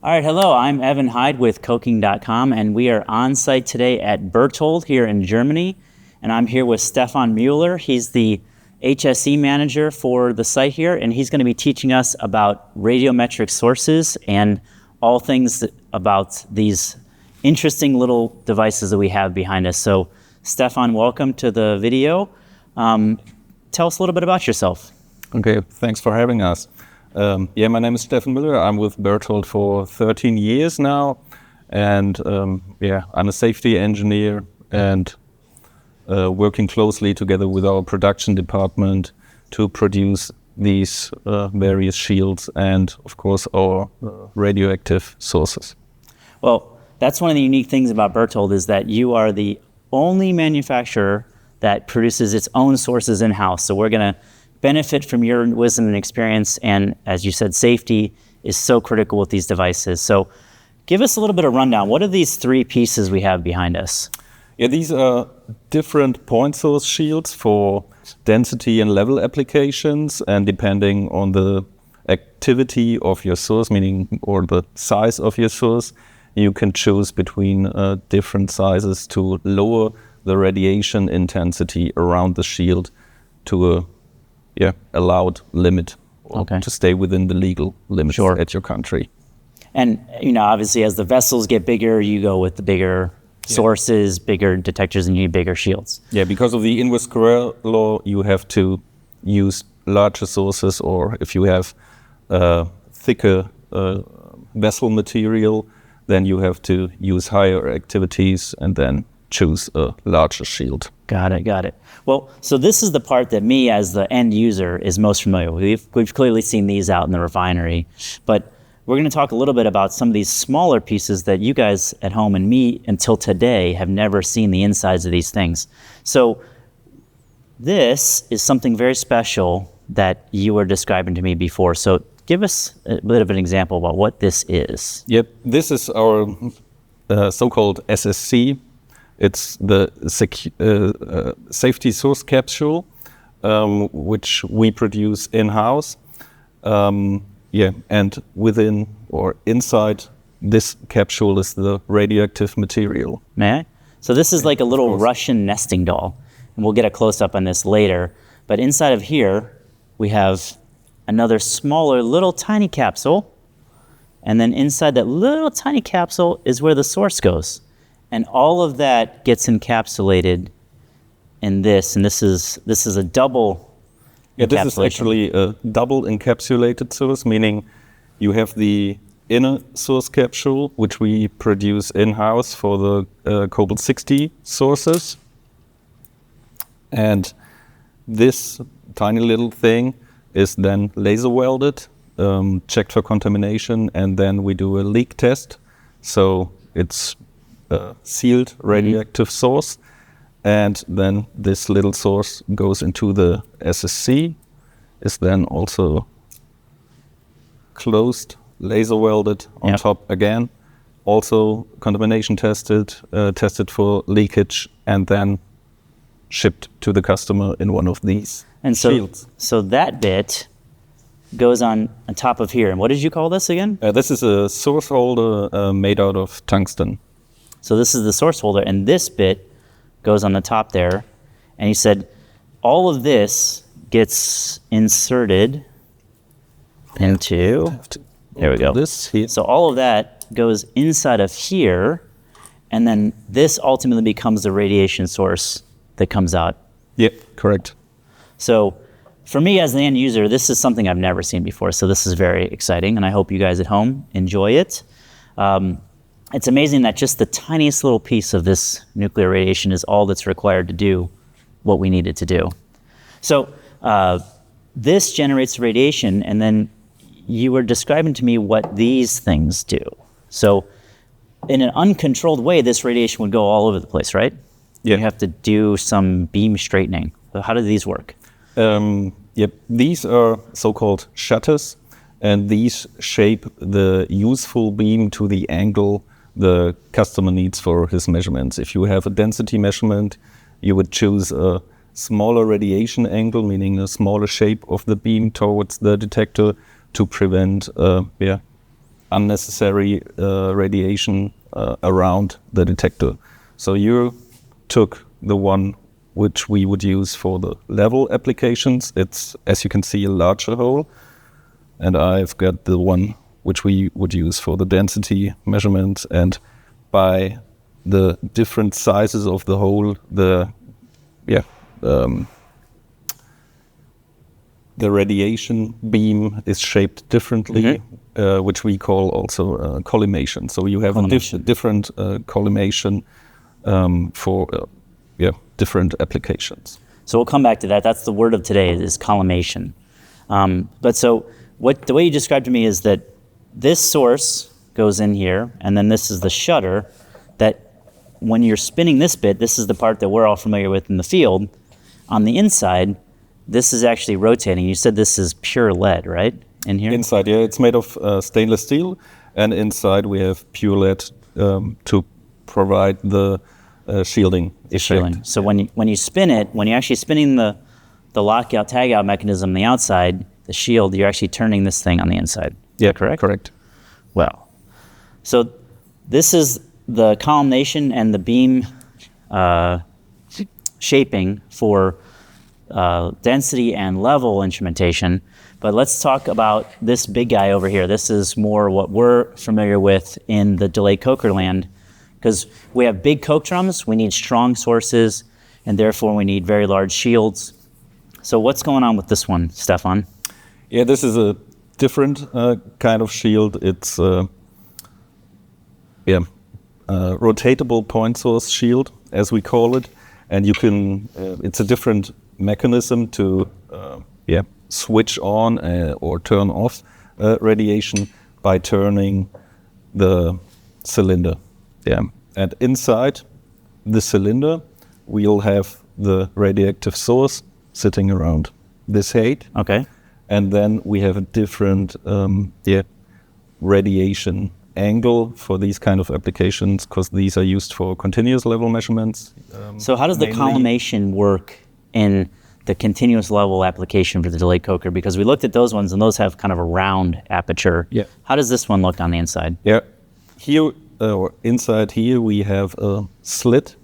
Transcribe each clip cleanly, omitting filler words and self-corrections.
All right, hello, I'm Evan Hyde with Coking.com, and we are on site today at Berthold here in Germany. And I'm here with Stefan Mueller. He's the HSE manager for the site here, and he's going to be teaching us about radiometric sources and all things about these interesting little devices that we have behind us. So, Stefan, welcome to the video. Tell us a little bit about yourself. Okay, thanks for having us. My name is Stefan Müller. I'm with Berthold for 13 years now, and I'm a safety engineer and working closely together with our production department to produce these various shields and, of course, our radioactive sources. Well, that's one of the unique things about Berthold is that you are the only manufacturer that produces its own sources in-house. So we're going to benefit from your wisdom and experience, and as you said, safety is so critical with these devices. So give us a little bit of rundown. What are these three pieces we have behind us? Yeah, these are different point source shields for density and level applications, and depending on the activity of your source, or the size of your source, you can choose between different sizes to lower the radiation intensity around the shield to a allowed limit, to stay within the legal limits at your country. And obviously, as the vessels get bigger, you go with the bigger sources, bigger detectors, and you need bigger shields. Yeah, because of the inverse square law, you have to use larger sources, or if you have thicker vessel material, then you have to use higher activities and then choose a larger shield. Got it. Well, so this is the part that me as the end user is most familiar with. We've clearly seen these out in the refinery, but we're going to talk a little bit about some of these smaller pieces that you guys at home and me until today have never seen the insides of these things. So this is something very special that you were describing to me before. So give us a bit of an example about what this is. Yep, this is our so-called SSC. It's the safety source capsule, which we produce in-house. And within or inside this capsule is the radioactive material. May I? So this is like a little Russian nesting doll, and we'll get a close-up on this later. But inside of here, we have another smaller, little tiny capsule, and then inside that little tiny capsule is where the source goes. And all of that gets encapsulated in this, and this is a double encapsulation. This is actually a double encapsulated source, meaning you have the inner source capsule, which we produce in-house for the cobalt-60 sources. And this tiny little thing is then laser welded, checked for contamination, and then we do a leak test. So it's a sealed radioactive source, and then this little source goes into the SSC, is then also closed, laser welded on top again, also contamination tested, tested for leakage, and then shipped to the customer in one of these shields. So that bit goes on top of here. And what did you call this again? This is a source holder made out of tungsten. So this is the source holder, and this bit goes on the top there. And he said all of this gets inserted into, there we go. This here. So all of that goes inside of here, and then this ultimately becomes the radiation source that comes out. Yep, correct. So for me as the end user, this is something I've never seen before. So this is very exciting, and I hope you guys at home enjoy it. It's amazing that just the tiniest little piece of this nuclear radiation is all that's required to do what we need it to do. So this generates radiation, and then you were describing to me what these things do. So in an uncontrolled way, this radiation would go all over the place, right? Yeah. You have to do some beam straightening. So how do these work? These are so-called shutters, and these shape the useful beam to the angle the customer needs for his measurements. If you have a density measurement, you would choose a smaller radiation angle, meaning a smaller shape of the beam towards the detector to prevent unnecessary radiation around the detector. So you took the one which we would use for the level applications. It's, as you can see, a larger hole. And I've got the one which we would use for the density measurements. And by the different sizes of the hole, the radiation beam is shaped differently, which we call also collimation. So you have a different collimation for different applications. So we'll come back to that. That's the word of today, is collimation. But so the way you described to me is that this source goes in here, and then this is the shutter that when you're spinning this bit, this is the part that we're all familiar with in the field. On the inside, this is actually rotating. You said this is pure lead, right? In here? Inside, yeah. It's made of stainless steel, and inside we have pure lead to provide the shielding effect. So when you spin it, when you're actually spinning the lockout tagout mechanism on the outside, the shield, you're actually turning this thing on the inside. Yeah, correct? Correct. Well, so this is the collimation and the beam shaping for density and level instrumentation. But let's talk about this big guy over here. This is more what we're familiar with in the delayed coker land, because we have big coke drums, we need strong sources, and therefore we need very large shields. So what's going on with this one, Stefan? Yeah, this is a different kind of shield. It's rotatable point source shield, as we call it, and you can. It's a different mechanism to switch on or turn off radiation by turning the cylinder. Yeah, and inside the cylinder, we'll have the radioactive source sitting around this height. Okay. And then we have a different radiation angle for these kind of applications, because these are used for continuous level measurements. So how does the collimation work in the continuous level application for the delayed coker? Because we looked at those ones, and those have kind of a round aperture. Yeah. How does this one look on the inside? Yeah. Here, or inside here, we have a slit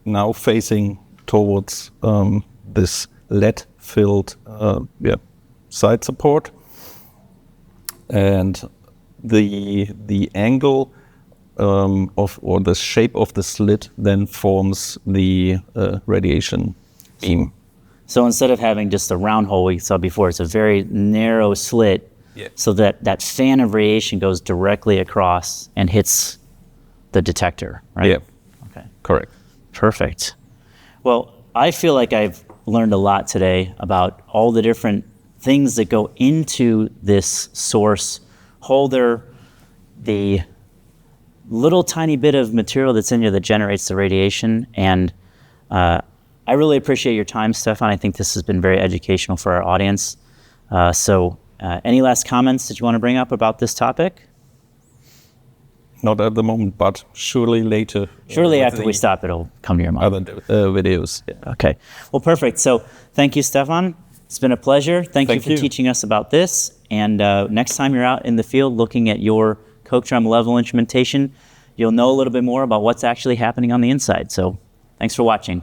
now facing towards this lead-filled side support, and the angle or the shape of the slit then forms the radiation beam. So instead of having just a round hole we saw before, it's a very narrow slit, so that fan of radiation goes directly across and hits the detector, right? Yeah. Okay. Correct. Perfect. Well, I feel like I've learned a lot today about all the different things that go into this source holder, the little tiny bit of material that's in here that generates the radiation. And I really appreciate your time, Stefan. I think this has been very educational for our audience. So any last comments that you want to bring up about this topic? Not at the moment, but surely later. Surely after we stop, it'll come to your mind. Other videos. Yeah. Okay. Well, perfect. So thank you, Stefan. It's been a pleasure. Thank you for teaching us about this. And next time you're out in the field looking at your coke drum level instrumentation, you'll know a little bit more about what's actually happening on the inside. So thanks for watching.